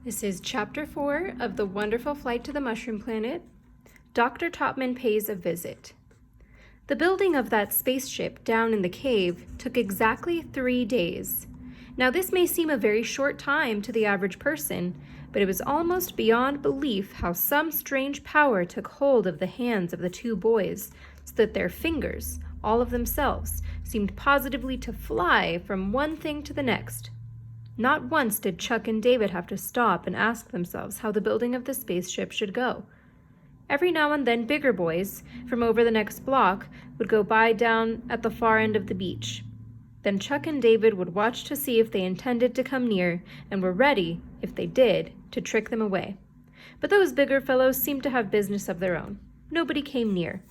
This is Chapter 4 of The Wonderful Flight to the Mushroom Planet. Dr. Topman Pays a Visit. The building of that spaceship down in the cave took exactly 3 days. Now this may seem a very short time to the average person, but it was almost beyond belief how some strange power took hold of the hands of the two boys, so that their fingers, all of themselves, seemed positively to fly from one thing to the next. Not once did Chuck and David have to stop and ask themselves how the building of the spaceship should go. Every now and then bigger boys, from over the next block, would go by down at the far end of the beach. Then Chuck and David would watch to see if they intended to come near, and were ready, if they did, to trick them away. But those bigger fellows seemed to have business of their own. Nobody came near.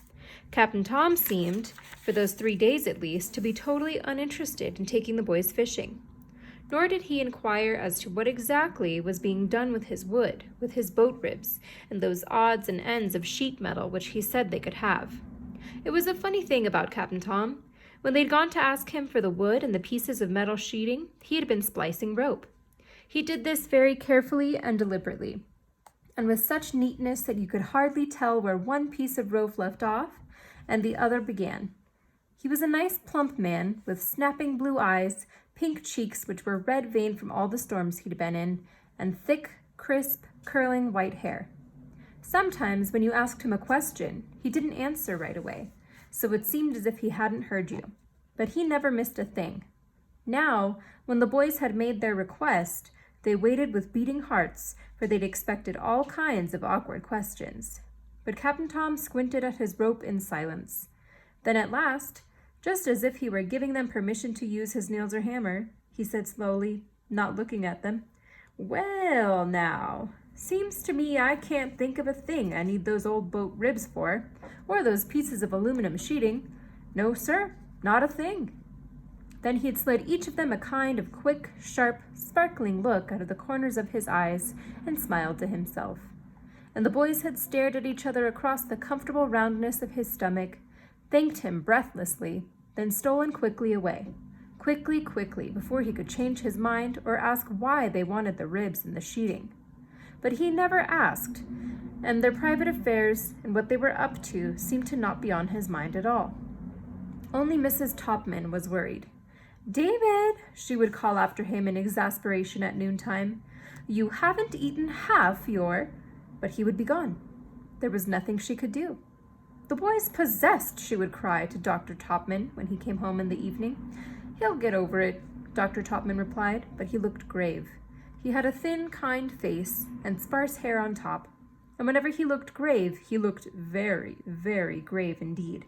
Captain Tom seemed, for those 3 days at least, to be totally uninterested in taking the boys fishing. Nor did he inquire as to what exactly was being done with his wood, with his boat ribs, and those odds and ends of sheet metal which he said they could have. It was a funny thing about Captain Tom. When they'd gone to ask him for the wood and the pieces of metal sheeting, he had been splicing rope. He did this very carefully and deliberately, and with such neatness that you could hardly tell where one piece of rope left off and the other began. He was a nice plump man with snapping blue eyes, pink cheeks which were red-veined from all the storms he'd been in, and thick, crisp, curling white hair. Sometimes when you asked him a question, he didn't answer right away, so it seemed as if he hadn't heard you. But he never missed a thing. Now, when the boys had made their request, they waited with beating hearts, for they'd expected all kinds of awkward questions. But Captain Tom squinted at his rope in silence. Then at last, just as if he were giving them permission to use his nails or hammer, he said slowly, not looking at them, "Well, now, seems to me I can't think of a thing I need those old boat ribs for, or those pieces of aluminum sheeting. No, sir, not a thing." Then he had slid each of them a kind of quick, sharp, sparkling look out of the corners of his eyes and smiled to himself. And the boys had stared at each other across the comfortable roundness of his stomach, thanked him breathlessly, then stolen quickly away. Quickly, before he could change his mind or ask why they wanted the ribs and the sheeting. But he never asked, and their private affairs and what they were up to seemed to not be on his mind at all. Only Mrs. Topman was worried. "David," she would call after him in exasperation at noontime, "you haven't eaten half your—" But he would be gone. There was nothing she could do. "The boy's possessed," she would cry to Dr. Topman when he came home in the evening. "He'll get over it," Dr. Topman replied, but he looked grave. He had a thin, kind face and sparse hair on top, and whenever he looked grave, he looked very, very grave indeed.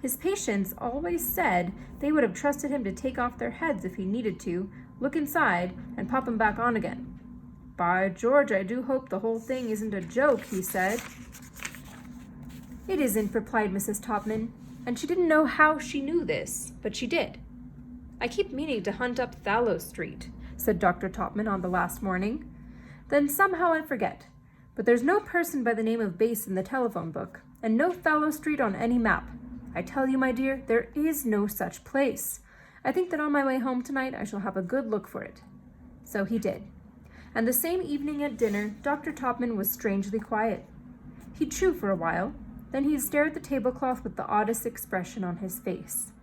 His patients always said they would have trusted him to take off their heads if he needed to, look inside, and pop them back on again. "By George, I do hope the whole thing isn't a joke," he said. "It isn't," replied Mrs. Topman, and she didn't know how she knew this, but she did. "I keep meaning to hunt up Thallow Street," said Dr. Topman on the last morning. "Then somehow I forget. But there's no person by the name of Bass in the telephone book, and no Thallow Street on any map. I tell you, my dear, there is no such place. I think that on my way home tonight I shall have a good look for it." So he did. And the same evening at dinner, Dr. Topman was strangely quiet. He'd chew for a while, then he'd stare at the tablecloth with the oddest expression on his face.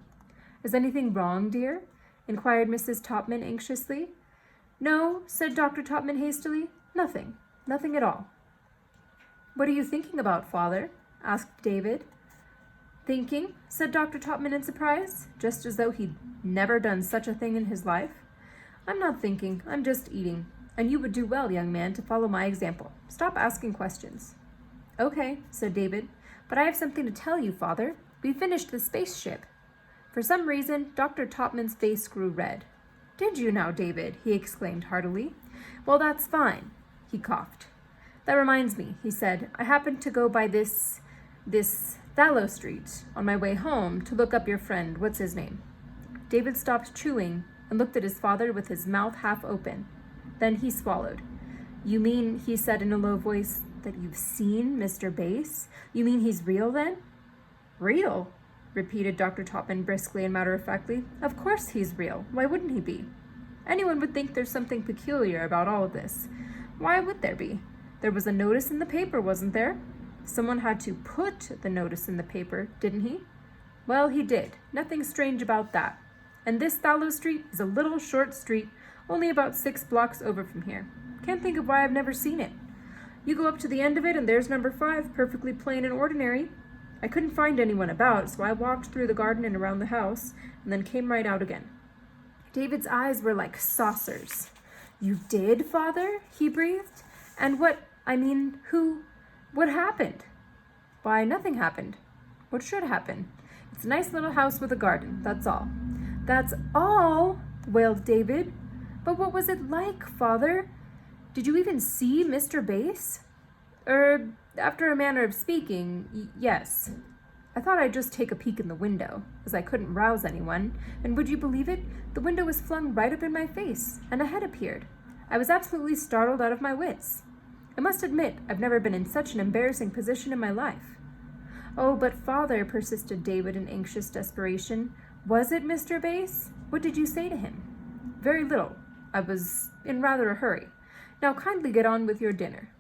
"Is anything wrong, dear?" inquired Mrs. Topman anxiously. "No," said Dr. Topman hastily. Nothing at all." "What are you thinking about, Father?" asked David. "Thinking?" said Dr. Topman in surprise, just as though he'd never done such a thing in his life. "I'm not thinking, I'm just eating. And you would do well, young man, to follow my example. Stop asking questions." "Okay," said David, "but I have something to tell you, Father. We finished the spaceship." For some reason, Dr. Topman's face grew red. "Did you now, David?" he exclaimed heartily. "Well, that's fine." He coughed. "That reminds me," he said, "I happened to go by this Thallow Street on my way home to look up your friend, what's his name?" David stopped chewing and looked at his father with his mouth half open. Then he swallowed. "You mean," he said in a low voice, "that you've seen Mr. Bass? You mean he's real, then?" "Real?" repeated Dr. Topman briskly and matter-of-factly. "Of course he's real. Why wouldn't he be? Anyone would think there's something peculiar about all of this. Why would there be? There was a notice in the paper, wasn't there? Someone had to put the notice in the paper, didn't he? Well, he did. Nothing strange about that. And this Thallow Street is a little short street, only about 6 blocks over from here. Can't think of why I've never seen it. You go up to the end of it and there's number 5, perfectly plain and ordinary. I couldn't find anyone about, so I walked through the garden and around the house, and then came right out again. David's eyes were like saucers. You did, Father? He breathed. And what happened? Why, nothing happened. What should happen? It's a nice little house with a garden, that's all. That's all? Wailed David. But what was it like, Father? Did you even see Mr. Bass? After a manner of speaking, yes. I thought I'd just take a peek in the window, as I couldn't rouse anyone, and would you believe it? The window was flung right up in my face, and a head appeared. I was absolutely startled out of my wits. I must admit, I've never been in such an embarrassing position in my life. Oh, but Father, persisted David in anxious desperation, was it Mr. Bass? What did you say to him? Very little. I was in rather a hurry. Now kindly get on with your dinner.